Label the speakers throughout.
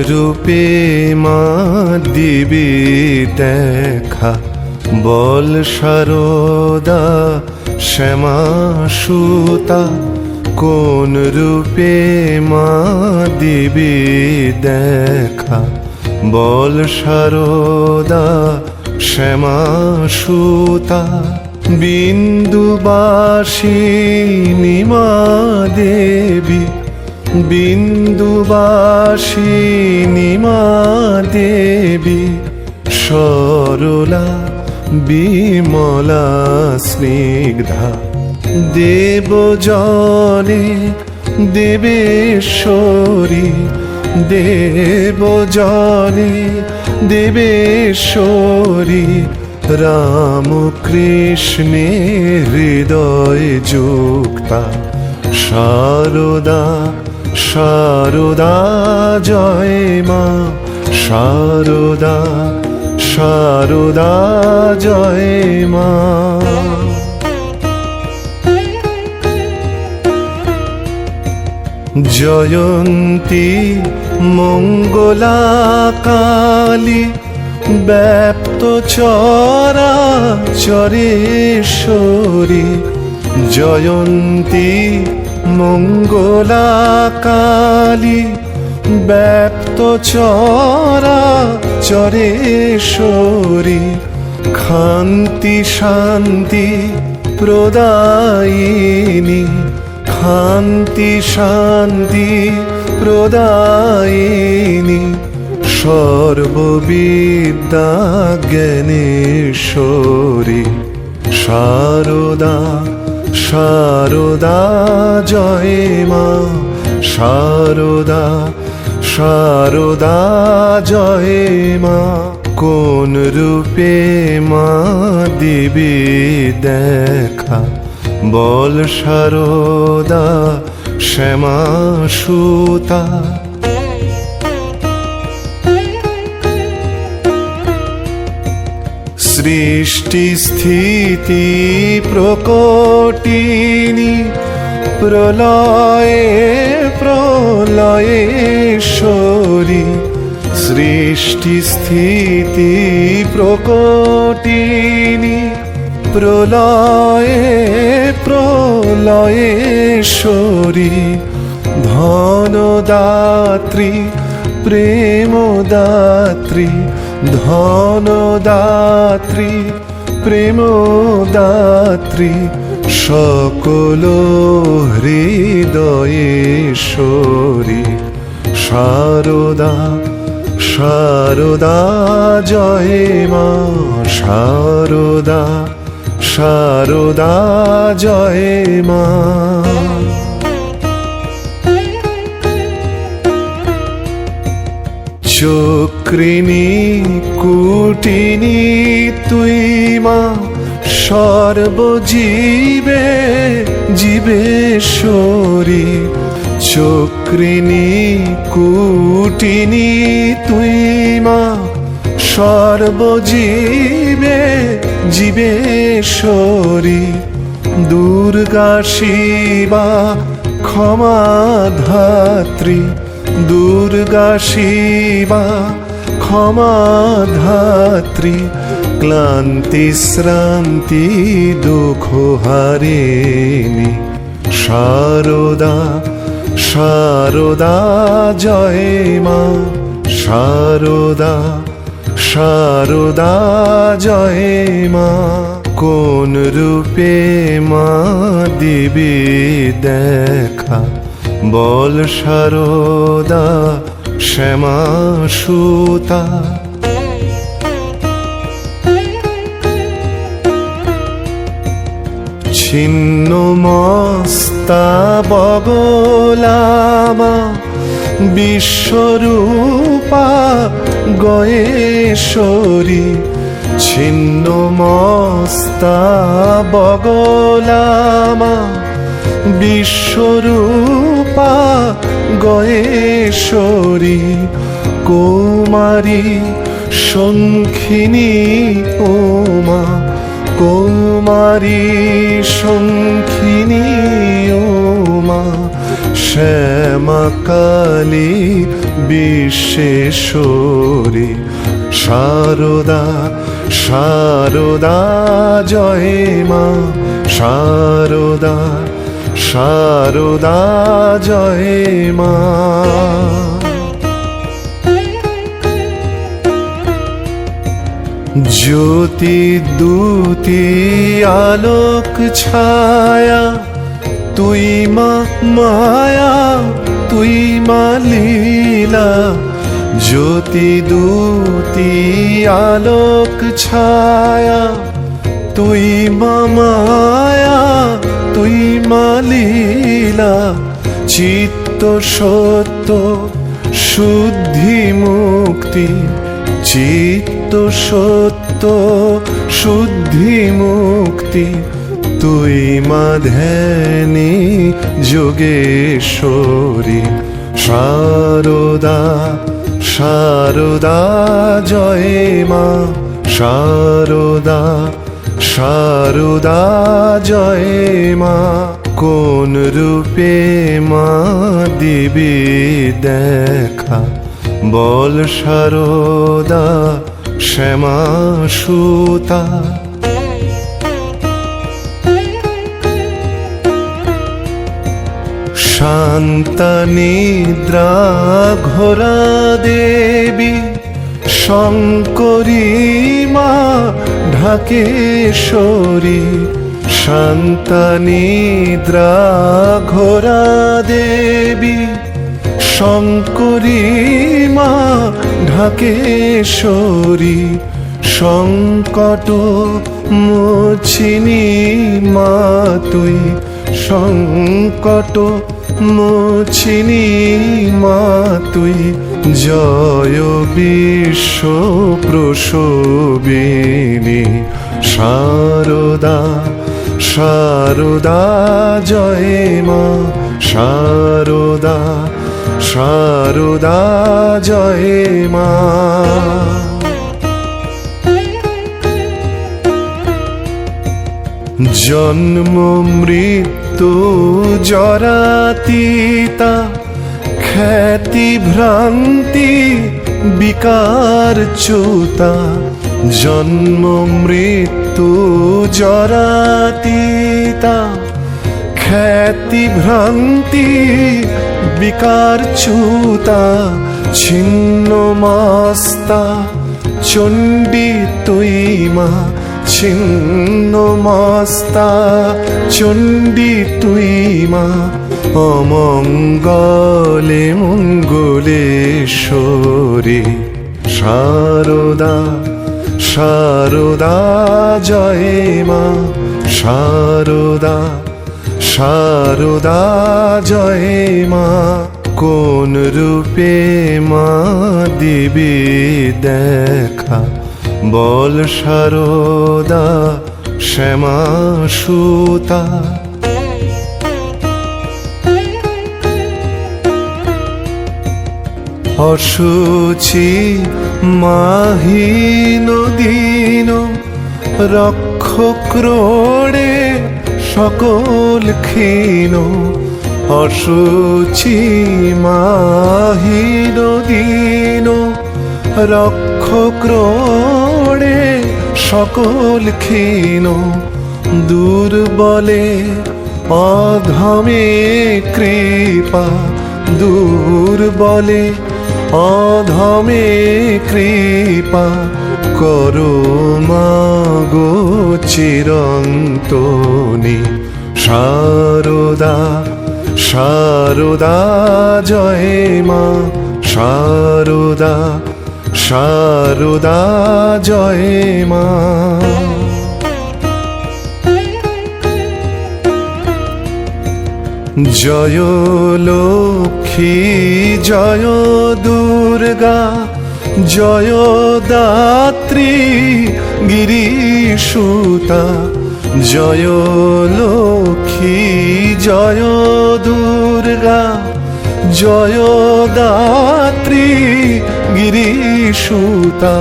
Speaker 1: রূপে মা দিবি দেখা, বল সারদা শ্যামা সুতা। কোন রূপে মা দিবি দেখা, বল সারদা শ্যামা সুতা। বিন্দুবাসিনী মা দেবী, বিন্দুবাসিনী মা দেবী, সরলা বিমলা স্নিগ্ধা। দেবজনে দেবেশ্বরী, দেবজনে দেবেশ্বরী। রামকৃষ্ণে হৃদয় যুক্তা, সারদা সারদা জয় মা। সারদা সারদা জয় মা। জয়ন্তী মঙ্গলা কালী, ব্যাপ্ত চরাচরেশ্বরী। জয়ন্তী মঙ্গলা কালী, ব্যাপ্ত চরাচরেশ্বরী। শান্তি শান্তি প্রদায়িনী, শান্তি শান্তি প্রদায়িনী। সর্ববিদ্যা জ্ঞানেশ্বরী। সারদা সারদা জয় মা। সারদা সারদা জয় মা। কোন রূপে মা দিবি দেখা, বল সারদা শ্যামা সুতা। সৃষ্টি স্থিতি প্রকটিনী, প্রলয়ে প্রলয়েশ্বরী। সৃষ্টি স্থিতি প্রকটিনী, প্রলয়ে প্রলয়েশ্বরী। ধনদাত্রী প্রেমদাত্রী, ধনদাত্রী প্রেমদাত্রী। সকল হৃদয়েশ্বরী। সারদা সারদা জয় মা। সারদা সারদা জয় মা। চক্রিণী কুটিনী তুই মা, সর্বজীবে জীবেশ্বরী। চক্রিণী কুটিনী তুই মা, সর্বজীবে জীবেশ্বরী। দুর্গা শিবা ক্ষমা ধাত্রী, দুর্গা শিবা ক্ষমা ধাত্রী। ক্লান্তি শ্রান্তি দুঃখ হারিণী। সারদা সারদা জয় মা। সারদা সারদা জয় মা। কোন রূপে মা দিবি দেখা, বল সারদা শ্যামা সুতা। ছিন্ন মস্তা বগলামা, বিশ্বরূপা গয়েশ্বরী। ছিন্ন মস্তা বগলামা, বিশ্বরূপা গয়েশ্বরী। কৌমারী শঙ্খিনী ওমা, কৌমারী শঙ্খিনী ওমা। শ্যামাকালী বিশ্বেশ্বরী শারদা শারদা জয় মা শারদা শারদা জয় মা জ্যোতি দূতি আলোক ছায়া তুই মা মায়া তুই মা লীলা জ্যোতি দূতি আলোক ছায়া তুই মা মায়া তুই মা লীলা চিত্ত সত্য শুদ্ধি মুক্তি চিত্ত সত্য শুদ্ধি মুক্তি তুই মা ধ্যানী যোগেশ্বরী শারদা শারদা জয় মা শারদা শারদা জয় মা কোন রূপে মা দিবি দেখা বল শারদা শ্যামা সুতা শান্তা নিদ্রা ঘোরা দেবী শঙ্করী মা ঢাকেশ্বরী শান্তা নিদ্রা ঘোরা দেবী শঙ্করী মা ঢাকেশ্বরী সংকট মোছিনি মা তুই সংকট মোছিনি মা তুই জয় বিশ্ব প্রসবিনী শারদা শারদা জয় মা শারদা শারদা জয় মা জন্ম মৃত্যু জরাতীতা খ্যাতি ভ্রান্তি বিকার চ্যুতা জন্ম মৃত্যু জরাতীতা খ্যাতি ভ্রান্তি বিকার চ্যুতা ছিন্ন মাস্তা চণ্ডী তুই মা ছিন্ন মাস্তা চণ্ডী তুই মা অমঙ্গলে মঙ্গলেশ্বরী শারদা শারদা জয় মা শারদা শারদা জয় মা কোন রূপে মা দিবি দেখা বল শারদা শ্যামা সুতা অসুচি মাহীন দিন রক্ষ ক্রোড়ে সকল ক্ষীণ অসুচি মাহীন দিন রক্ষ ক্রোড়ে সকল ক্ষীণ দুর্বলে অধমে কৃপা দুর্বলে অধমে কৃপা করো মাগো চিরন্তনী শারদা শারদা জয় মা শারদা শারদা জয় মা জয় লক্ষ্মী জয় দুর্গা জয় দাত্রী গিরিসুতা জয় লক্ষ্মী জয় দুর্গা জয় দাত্রী গিরিসুতা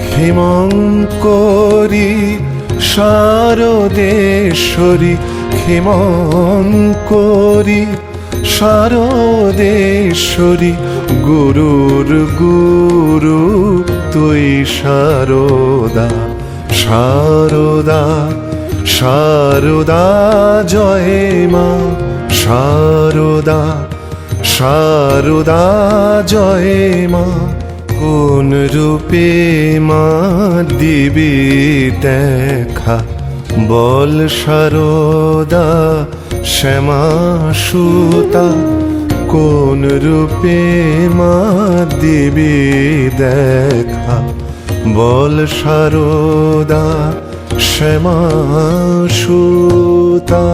Speaker 1: ক্ষেমঙ্করী শারদেশ্বরী ক্ষেমঙ্করী শারদেশ্বরী গুরুর গুরু তুই শারদা শারদা শারদা জয় মা শারদা শারদা জয় মা কোন রূপে মা দিবি দেখা বল শারদা শ্যামা সুতা কোন রূপে মা দিবি দেখা বল শারদা শ্যামা সুতা।